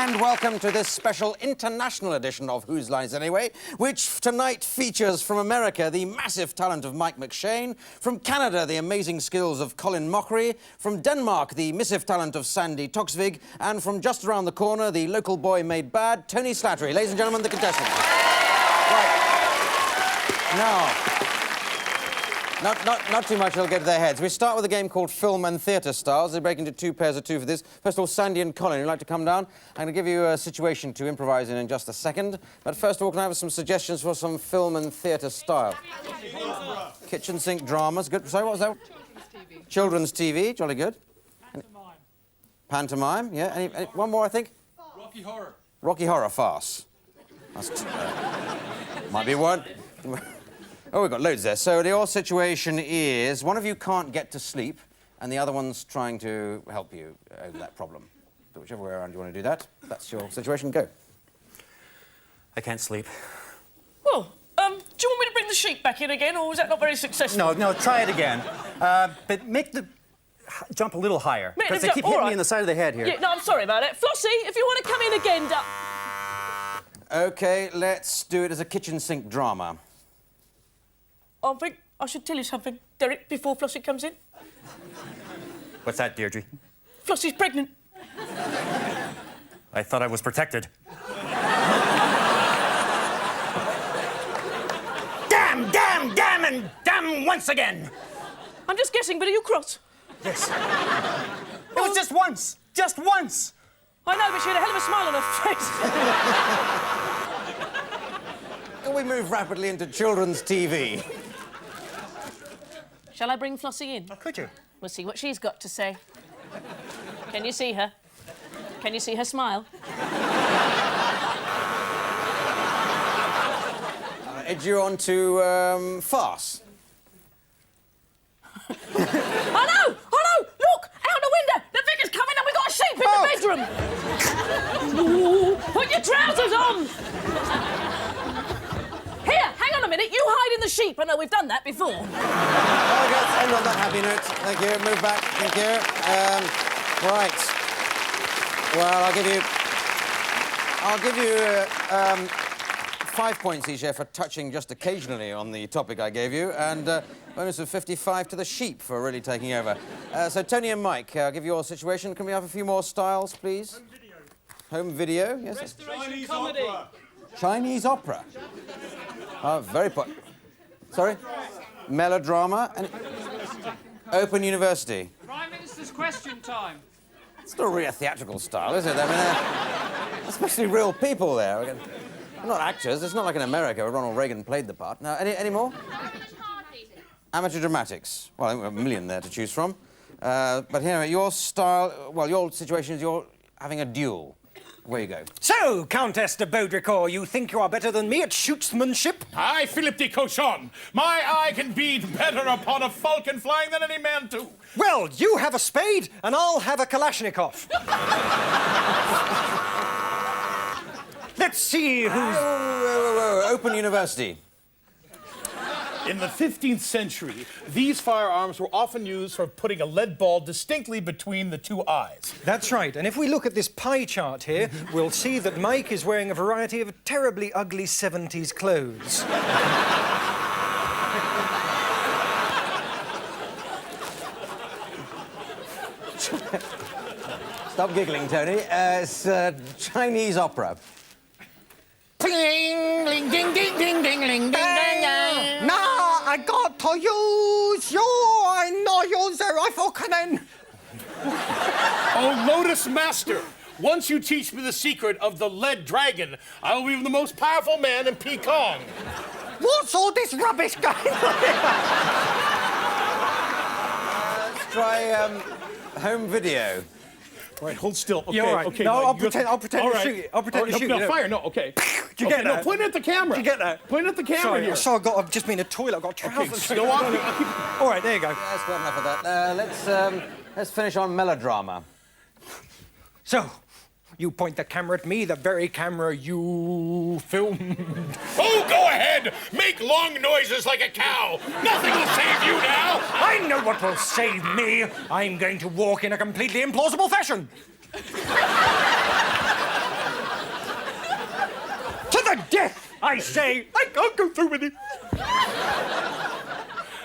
And welcome to this special international edition of Whose Line Is It Anyway, which tonight features from America the massive talent of Mike McShane, from Canada the amazing skills of Colin Mochrie, from Denmark the missive talent of Sandy Toksvig, and from just around the corner the local boy made bad, Tony Slattery. Ladies and gentlemen, the contestants. Right. Now, not too much, it'll get to their heads. We start with a game called Film and Theatre Styles. They break into two pairs of two for this. First of all, Sandy and Colin, you'd like to come down? I'm going to give you a situation to improvise in just a second. But first of all, can I have some suggestions for some film and theatre style? Kitchen sink dramas. Good. Sorry, what was that? Children's TV. Jolly good. Pantomime. Pantomime, yeah. Any, one more, I think? Rocky Horror. Rocky Horror farce. That's might be one. Oh, we've got loads there. So your situation is one of you can't get to sleep and the other one's trying to help you over that problem. So whichever way around you want to do that, that's your situation. Go. I can't sleep. Well, do you want me to bring the sheep back in again, or was that not very successful? No, try it again. But make the jump a little higher. Because they keep hitting me in the side of the head here. Yeah, no, I'm sorry about it. Flossie, if you want to come in again... OK, let's do it as a kitchen sink drama. I think I should tell you something, Derek, before Flossie comes in. What's that, Deirdre? Flossie's pregnant. I thought I was protected. Damn, damn, damn, and damn once again! I'm just guessing, but are you cross? Yes. It was just once. Just once. I know, but she had a hell of a smile on her face. Can we move rapidly into children's TV? Shall I bring Flossie in? Oh, could you? We'll see what she's got to say. Can you see her? Can you see her smile? Edge you on to farce. Oh, no! Look! Out the window! The vicar's coming and we've got a sheep in the bedroom! Put your trousers on! Here, hang on a minute. You hide in the sheep. I know we've done that before. OK, let's end on that happy note. Thank you. Move back. Thank you. Right. Well, I'll give you 5 points each here for touching just occasionally on the topic I gave you, and bonus of 55 to the sheep for really taking over. So, Tony and Mike, I'll give you your situation. Can we have a few more styles, please? Home video. Home video, yes. Chinese comedy. Opera. Chinese opera. Oh, very Sorry? Melodrama and Open University. Prime Minister's question time. It's not really a theatrical style, is it? I mean, especially real people there. They're not actors. It's not like in America where Ronald Reagan played the part. Now, any more? Amateur dramatics. Well, I think we have a million there to choose from. But here, your style... Well, your situation is you're having a duel. Where you go? So, Countess de Baudricourt, you think you are better than me at shootsmanship? I, Philip de Cochon, my eye can beat better upon a falcon flying than any man too. Well, you have a spade, and I'll have a Kalashnikov. Let's see who's... Whoa. Open University. In the 15th century, these firearms were often used for putting a lead ball distinctly between the two eyes. That's right, and if we look at this pie chart here, we'll see that Mike is wearing a variety of terribly ugly 70s clothes. Stop giggling, Tony. It's Chinese opera. Ding, ding, ding, ding, ding, ding, ding, ding. Now I got to use you. I know use the rifle cannon. Oh, Lotus Master, once you teach me the secret of the lead dragon, I will be the most powerful man in Pekong. What's all this rubbish going on? Let's try home video. All right, hold still. Okay, You're all right. okay. No, Mike, I'll pretend all to right. shoot you. I'll pretend to shoot no, you. fire, no, okay. Do you get that? No, point it at the camera. Do you get that? Point it at the camera Sorry, here. I've just been in a toilet. I've got trousers. Okay, go on. All right, there you go. That's got enough of that. Let's finish on melodrama. So, you point the camera at me, the very camera you filmed. Oh, go ahead! Make long noises like a cow! Nothing will save you now! I know what will save me. I'm going to walk in a completely implausible fashion. I say, I can't go through with it.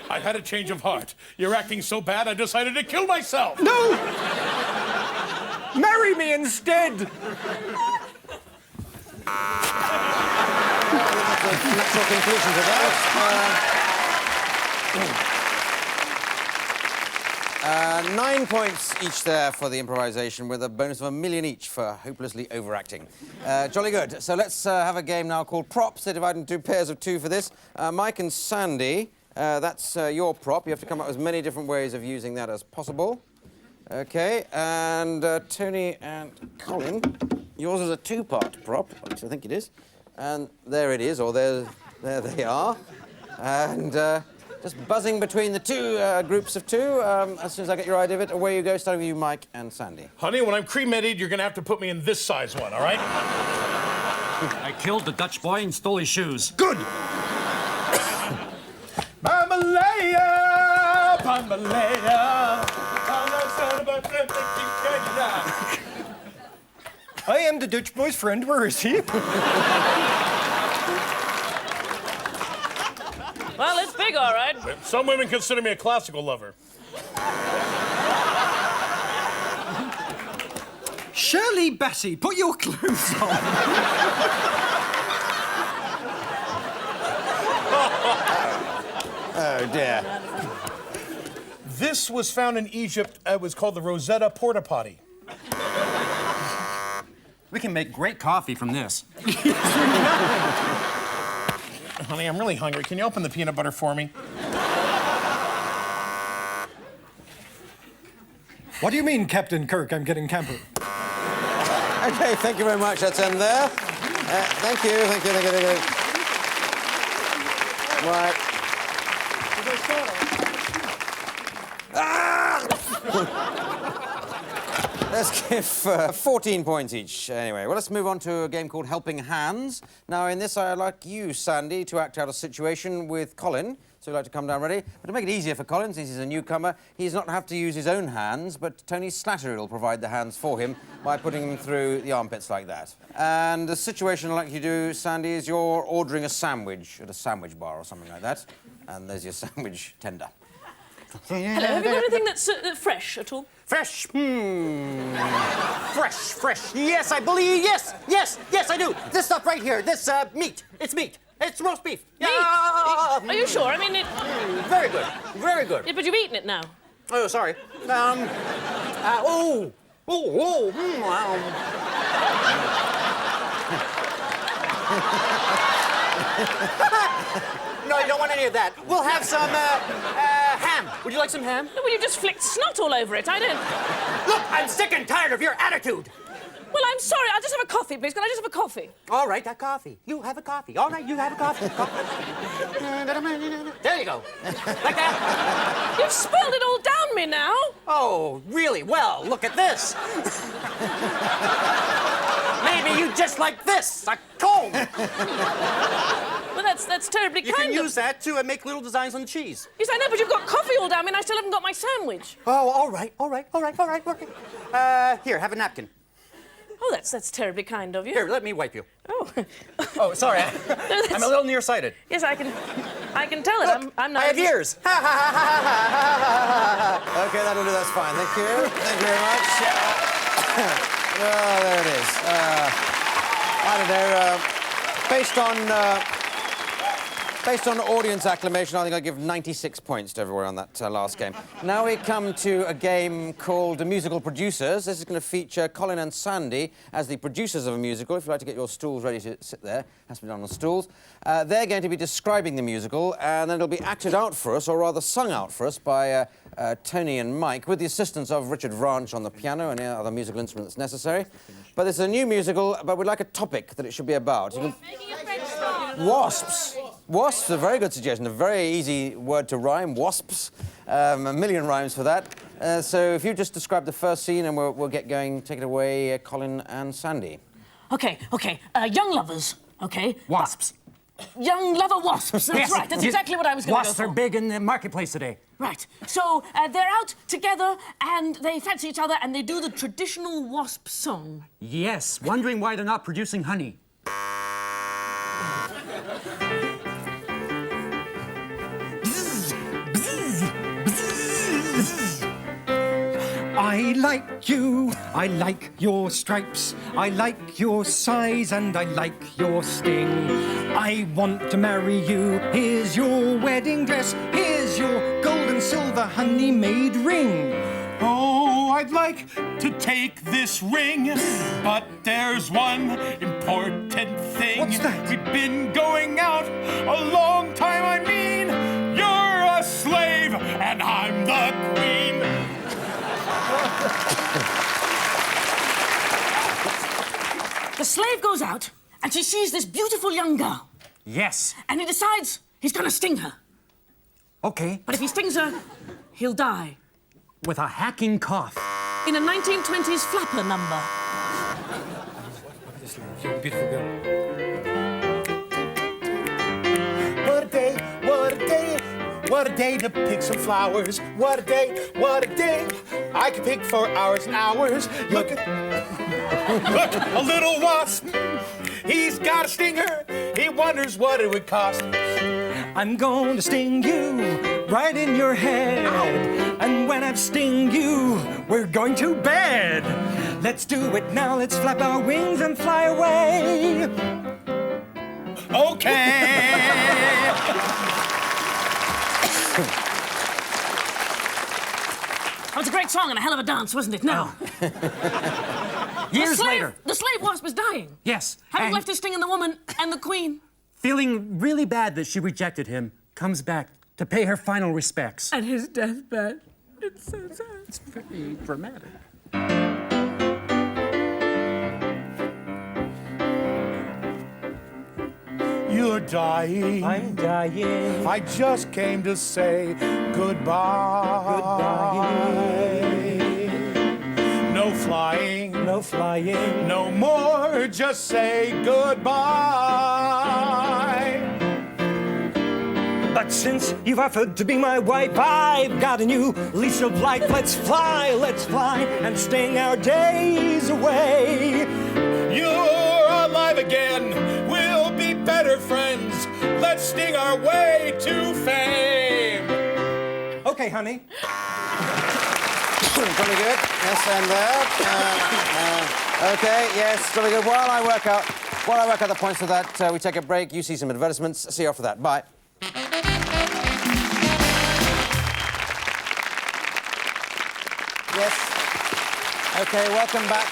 I had a change of heart. You're acting so bad, I decided to kill myself. No! Marry me instead! Natural conclusion to that. 9 points each there for the improvisation, with a bonus of $1 million each for hopelessly overacting. Jolly good. So let's have a game now called props. They're divided into pairs of 2 for this. Mike and Sandy, that's your prop. You have to come up with as many different ways of using that as possible. OK, and Tony and Colin, yours is a 2-part prop, at least I think it is. And there it is, or there they are. And just buzzing between the 2 groups of 2. As soon as I get your idea of it, away you go, starting with you, Mike and Sandy. Honey, when I'm cremated, you're going to have to put me in this size one, all right? I killed the Dutch boy and stole his shoes. Good! Bambalaya, bambalaya. I am the Dutch boy's friend. Where is he? Well, it's big, all right. Some women consider me a classical lover. Shirley Bassey, put your clothes on. Oh, dear. This was found in Egypt. It was called the Rosetta Porta Potty. We can make great coffee from this. Honey, I'm really hungry. Can you open the peanut butter for me? What do you mean, Captain Kirk? I'm getting camper. OK, thank you very much. Let's end there. Thank you. Right. Let's give 14 points each. Anyway, well, let's move on to a game called Helping Hands. Now, in this, I'd like you, Sandy, to act out a situation with Colin. So you'd like to come down ready. But to make it easier for Colin, since he's a newcomer, he's not have to use his own hands, but Tony Slattery will provide the hands for him by putting them through the armpits like that. And the situation I'd like you to do, Sandy, is you're ordering a sandwich at a sandwich bar or something like that. And there's your sandwich tender. Hello, have you got anything that's fresh at all? Fresh. Fresh. Yes, I believe. Yes, I do. This stuff right here. This meat. It's meat. It's roast beef. Meat? Are you sure? I mean, it... Very good. Very good. Yeah, but you've eaten it now. Oh, sorry. No, you don't want any of that. We'll have some ham. Would you like some ham? No, well, you just flicked snot all over it. I don't... Look, I'm sick and tired of your attitude. Well, I'm sorry. I'll just have a coffee, please. Can I just have a coffee? All right, a coffee. You have a coffee. All right, you have a coffee. There you go. Like that. You've spilled it all down me now. Oh, really? Well, look at this. Maybe you just like this, a comb. Well, that's terribly You kind can of... use that to make little designs on the cheese. Yes, I know, but you've got coffee all down me and I still haven't got my sandwich. Oh, all right. Here, have a napkin. Oh, that's terribly kind of you. Here, let me wipe you. Oh. Oh, sorry. I'm a little nearsighted. Yes, I can tell it. Look, I'm not... I have ears. OK, that'll do. That's fine. Thank you. Thank you very much. Oh, there it is. I don't know. Based on audience acclamation, I think I'll give 96 points to everyone on that last game. Now we come to a game called Musical Producers. This is going to feature Colin and Sandy as the producers of a musical. If you'd like to get your stools ready to sit there, it has to be done on stools. They're going to be describing the musical, and then it'll be acted out for us, or rather sung out for us, by Tony and Mike, with the assistance of Richard Vranch on the piano and any other musical instrument that's necessary. But it's a new musical, but we'd like a topic that it should be about. Wasps. Wasps, a very good suggestion. A very easy word to rhyme. Wasps. A million rhymes for that. So if you just describe the first scene and we'll get going. Take it away, Colin and Sandy. OK. Young lovers, OK? Wasps. Young lover wasps. That's right. That's exactly what I was going to go Wasps for. are big in the marketplace today. Right. So they're out together and they fancy each other and they do the traditional wasp song. Yes, wondering why they're not producing honey. I like you, I like your stripes, I like your size, and I like your sting. I want to marry you, here's your wedding dress, here's your gold and silver honey-made ring. Oh, I'd like to take this ring, but there's one important thing. What's that? We've been going out a long time, I mean, you're a slave and I'm the queen. The slave goes out and she sees this beautiful young girl. Yes. And he decides he's gonna sting her. Okay. But if he stings her, he'll die. With a hacking cough. In a 1920s flapper number. This beautiful girl. What a day, what a day, what a day to pick some flowers. What a day, what a day. I can pick for hours and hours. Look, look, a little wasp. He's got a stinger. He wonders what it would cost. I'm going to sting you right in your head. And when I've sting you, we're going to bed. Let's do it now. Let's flap our wings and fly away. Okay. That was a great song and a hell of a dance, wasn't it? No. Years later. The slave wasp is dying. Yes. Having and left his sting in the woman and the queen. feeling really bad that she rejected him, comes back to pay her final respects. At his deathbed. It's so sad. It's very dramatic. You're dying. I'm dying. I just came to say goodbye. Goodbye. No flying. No flying. No more. Just say goodbye. But since you've offered to be my wife, I've got a new lease of life. Let's fly and sting our days away. You're alive again. We'll be better friends. Let's sting our way to fame. Okay, honey. Pretty good. Yes, and there. Okay, yes, pretty good. While I work out the points for that, we take a break. You see some advertisements. See you after that. Bye. Yes. Okay, welcome back.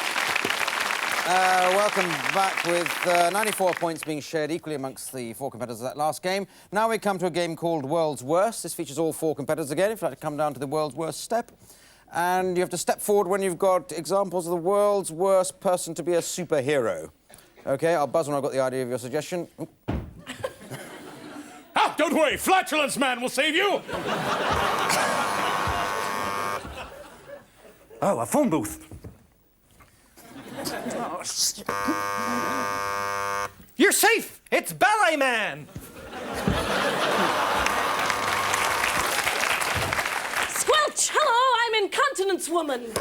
Welcome back with 94 points being shared equally amongst the four competitors of that last game. Now we come to a game called World's Worst. This features all four competitors again. If you'd like to come down to the World's Worst step. And you have to step forward when you've got examples of the world's worst person to be a superhero. OK, I'll buzz when I've got the idea of your suggestion. Ah, don't worry, Flatulence Man will save you. Oh, a phone booth. You're safe. It's Ballet Man. Squelch! Hello, I'm Incontinence Woman.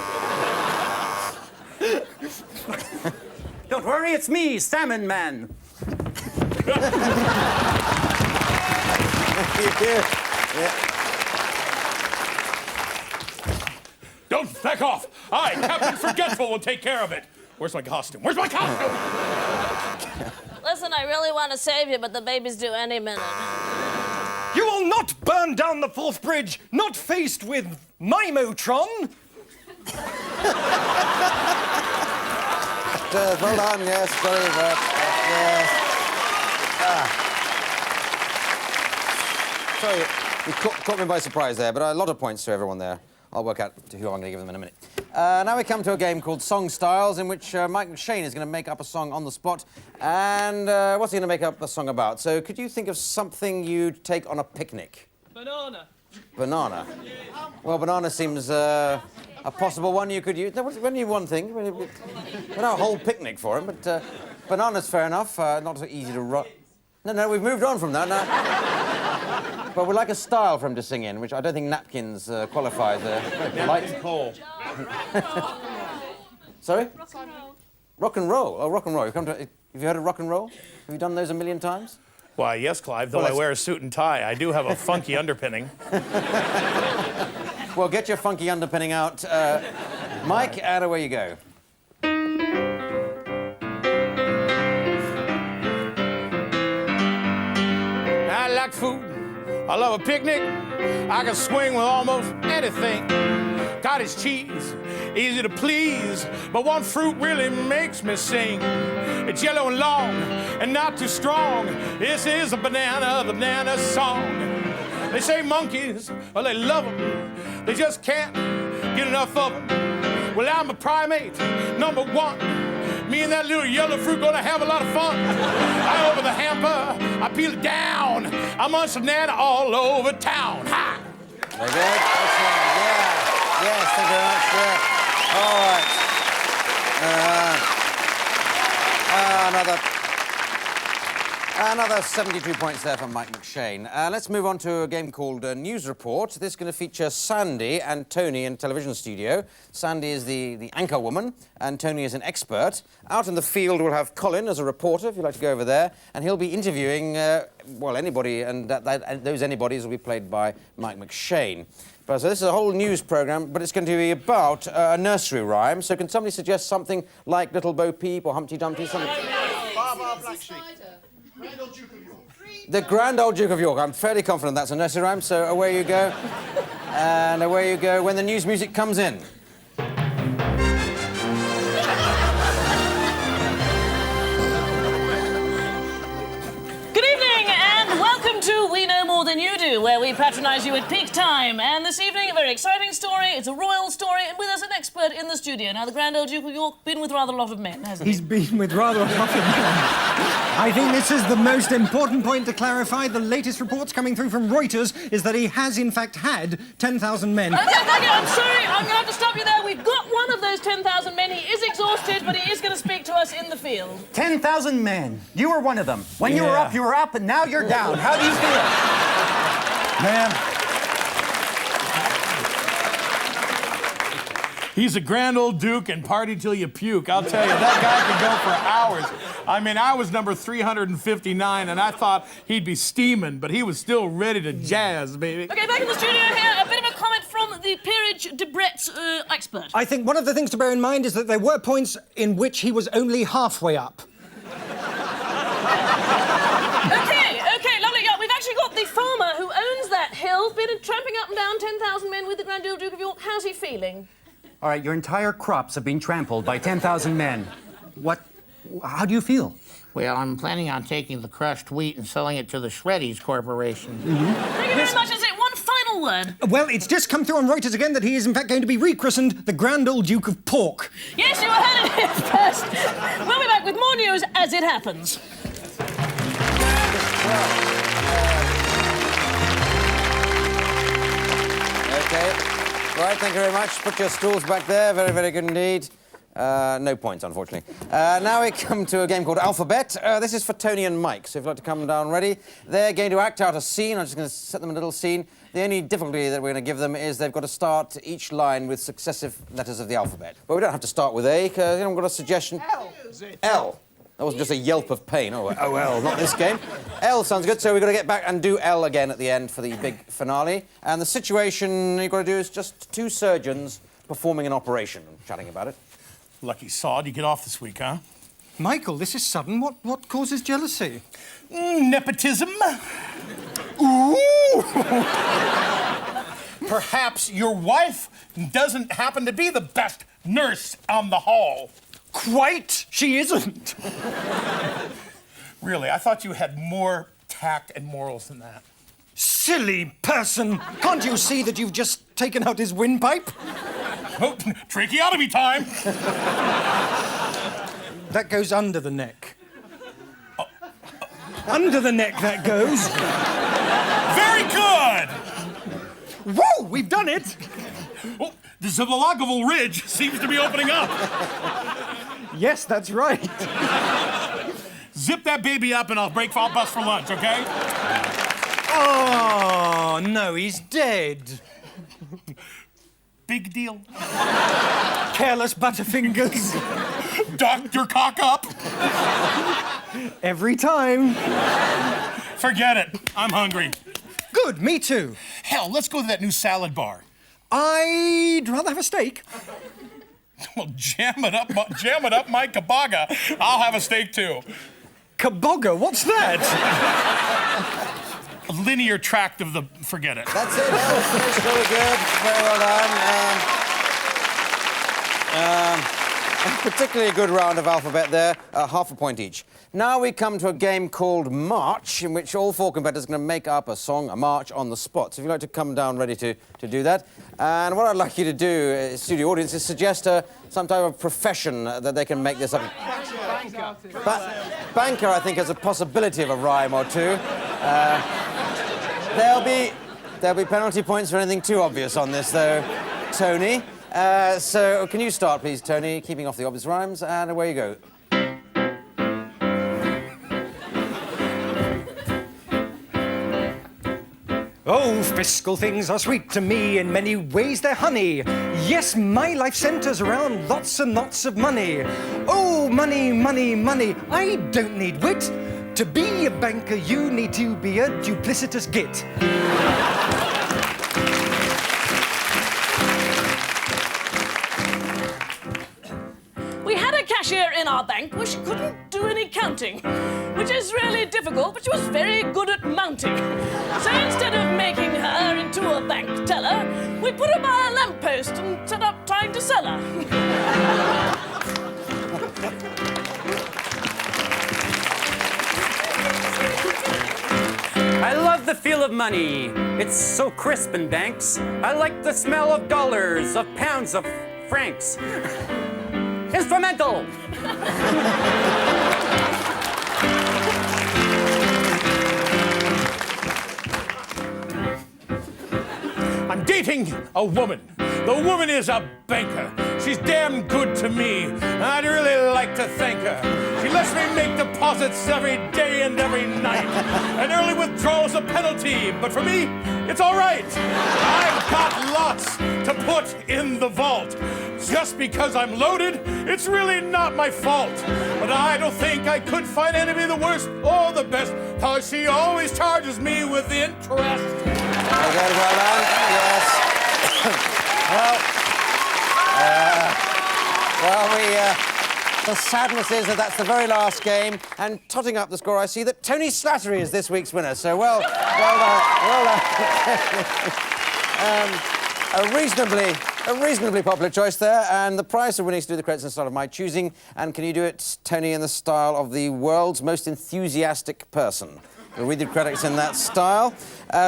Don't worry, it's me, Salmon Man. Yeah. Don't back off. I, Captain Forgetful, will take care of it. Where's my costume? Where's my costume? Listen, I really want to save you, but the baby's due any minute. You will not burn down the fourth bridge, not faced with Mimotron. Well done, yes, very good. Yes. Sorry, you caught me by surprise there, but a lot of points to everyone there. I'll work out who I'm going to give them in a minute. Now we come to a game called Song Stiles, in which Mike Shane is going to make up a song on the spot. And what's he going to make up a song about? So could you think of something you'd take on a picnic? Banana. Banana. Well, banana seems a possible one you could use. No, when you one thing, we're not a whole picnic for him, but banana's fair enough. Not so easy to run. No, we've moved on from that now. But we'd like a style for him to sing in, which I don't think napkins qualifies. Light Cole. Sorry? Rock and roll. Rock and roll. Oh, rock and roll. Have you heard of rock and roll? Have you done those a million times? Why, yes, Clive, though I wear a suit and tie, I do have a funky underpinning. Well, get your funky underpinning out. Mike, and away you go. I like food. I love a picnic. I can swing with almost anything. Cottage cheese, easy to please, but one fruit really makes me sing. It's yellow and long and not too strong. This is a banana, the banana song. They say monkeys, well, they love them. They just can't get enough of them. Well, I'm a primate, number one. Me and that little yellow fruit gonna have a lot of fun. I open the hamper, I peel it down. I munch banana all over town. Ha! Very good. Excellent. Yeah. Yes, thank you very much. Yeah. All right. Another 72 points there from Mike McShane. Let's move on to a game called News Report. This is going to feature Sandy and Tony in television studio. Sandy is the anchor woman, and Tony is an expert. Out in the field, we'll have Colin as a reporter, if you'd like to go over there, and he'll be interviewing, well, anybody, and those anybodies will be played by Mike McShane. So this is a whole news programme, but it's going to be about a nursery rhyme. So can somebody suggest something like Little Bo Peep or Humpty Dumpty? Something? The Grand Old Duke of York. I'm fairly confident that's a nursery rhyme, so away you go. And away you go when the news music comes in. Good evening and welcome to We Know More Than You Do, where we patronise you at peak time. And this evening, a very exciting story. It's a royal story, and with us an expert in the studio. Now, the Grand Old Duke of York been with rather a lot of men, hasn't he? He's been with rather a lot of men. I think this is the most important point to clarify. The latest reports coming through from Reuters is that he has, in fact, had 10,000 men. Okay, thank you. I'm sorry. I'm going to have to stop you there. We've got one of those 10,000 men. He is exhausted, but he is going to speak to us in the field. 10,000 men. You were one of them. When you were up, and now you're down. How do you feel? Man. He's a grand old duke and party till you puke. I'll tell you, that guy can go for hours. I mean, I was number 359, and I thought he'd be steaming, but he was still ready to jazz, baby. Okay, back in the studio here, a bit of a comment from the Peerage Debrett's expert. I think one of the things to bear in mind is that there were points in which he was only halfway up. Okay, lovely. Yeah, we've actually got the farmer who owns that hill, been tramping up and down 10,000 men with the Grand Old Duke of York. How's he feeling? All right, your entire crops have been trampled by 10,000 men. How do you feel? Well, I'm planning on taking the crushed wheat and selling it to the Shreddies Corporation. Thank you very much. Is it one final word? Well, it's just come through on Reuters again that he is, in fact, going to be rechristened the Grand Old Duke of Pork. Yes, you heard it here first. We'll be back with more news as it happens. Okay. Right, thank you very much. Put your stools back there. Very, very good indeed. No points, unfortunately. Now we come to a game called Alphabet. This is for Tony and Mike, so if you'd like to come down ready. They're going to act out a scene. I'm just going to set them a little scene. The only difficulty that we're going to give them is they've got to start each line with successive letters of the alphabet. But we don't have to start with A, because I've got a suggestion. L. L. That wasn't just a yelp of pain. Oh, well, not this game. L sounds good, so we've got to get back and do L again at the end for the big finale. And the situation you've got to do is just two surgeons performing an operation and chatting about it. Lucky sod, you get off this week, huh? Michael, this is sudden. What causes jealousy? Nepotism. Ooh! Perhaps your wife doesn't happen to be the best nurse on the hall. Quite. She isn't. Really, I thought you had more tact and morals than that. Silly person. Can't you see that you've just taken out his windpipe? Oh, tracheotomy time. That goes under the neck. Under the neck, that goes. Very good. Whoa, we've done it. Oh, the Zibological ridge seems to be opening up. Yes, that's right. Zip that baby up and I'll bust for lunch, okay? Oh, no, he's dead. Big deal. Careless butterfingers. Dr. Cock Up. Every time. Forget it. I'm hungry. Good, me too. Hell, let's go to that new salad bar. I'd rather have a steak. Well, jam it up my kabaga. I'll have a steak too. Kaboga, what's that? A linear tract of the... Forget it. That's it. That was finished. Really good. Very well done. Particularly a good round of alphabet there. Half a point each. Now we come to a game called March, in which all four competitors are going to make up a song, a march, on the spot. So if you'd like to come down ready to do that. And what I'd like you to do, studio audience, is suggest some type of profession that they can make this up. Banker, I think, has a possibility of a rhyme or two. There'll be penalty points for anything too obvious on this, though, Tony. So can you start, please, Tony, keeping off the obvious rhymes, and away you go. Oh, fiscal things are sweet to me, in many ways they're honey. Yes, my life centers around lots and lots of money. Oh, money, money, money, I don't need wit. To be a banker, you need to be a duplicitous git. We had a cashier in our bank where she couldn't do any counting, which is really difficult, but she was very good at mounting. So instead of making her into a bank teller, we put her by a lamppost and set up trying to sell her. I love the feel of money. It's so crisp in banks. I like the smell of dollars, of pounds, of francs. Instrumental! I'm dating a woman. The woman is a banker. She's damn good to me. I'd really like to thank her. She lets me make deposits every day and every night. An early withdrawal's a penalty, but for me, it's all right. I've got lots to put in the vault. Just because I'm loaded, it's really not my fault. But I don't think I could find anybody the worst or the best, cause she always charges me with interest. Very good, well done. Yes. The sadness is that that's the very last game, and totting up the score, I see that Tony Slattery is this week's winner. So well done. A reasonably popular choice there, and the prize for winning is to do the credits in the style of my choosing. And can you do it, Tony, in the style of the world's most enthusiastic person? We'll read the credits in that style.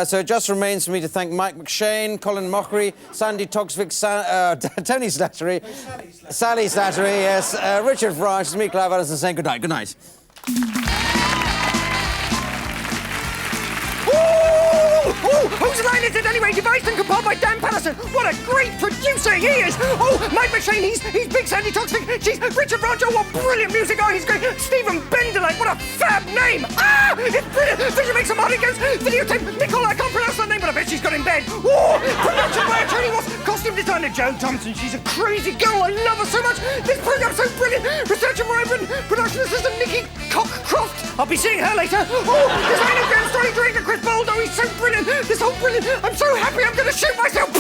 So it just remains for me to thank Mike McShane, Colin Mochrie, Sandy Toksvig, Tony Slattery, Sally Slattery, yes, Richard Branch, me, Clive Allison, saying good night. Good night. Whose line is it anyway? Devised and compiled by Dan Patterson. What a great producer he is! Oh, Mike McShane, he's Big Sandy Toksvig. She's Richard Branch. Oh, what brilliant music! Oh, he's great. Stephen Benderlake, what a fab name! Ah, it's brilliant. Vision makes some money goes. Videotape. Nicole, I can't pronounce that name, but I bet she's got in bed. Oh, production by Tony Watts. Costume designer Joe Thompson. She's a crazy girl. I love her so much. This program's so brilliant. Researcher Mariah Britton. Production assistant Nikki Cockcroft. I'll be seeing her later. Oh, designer Graham Story director Chris Bold. Oh, he's so brilliant. This whole brilliant. I'm so happy I'm going to shoot myself.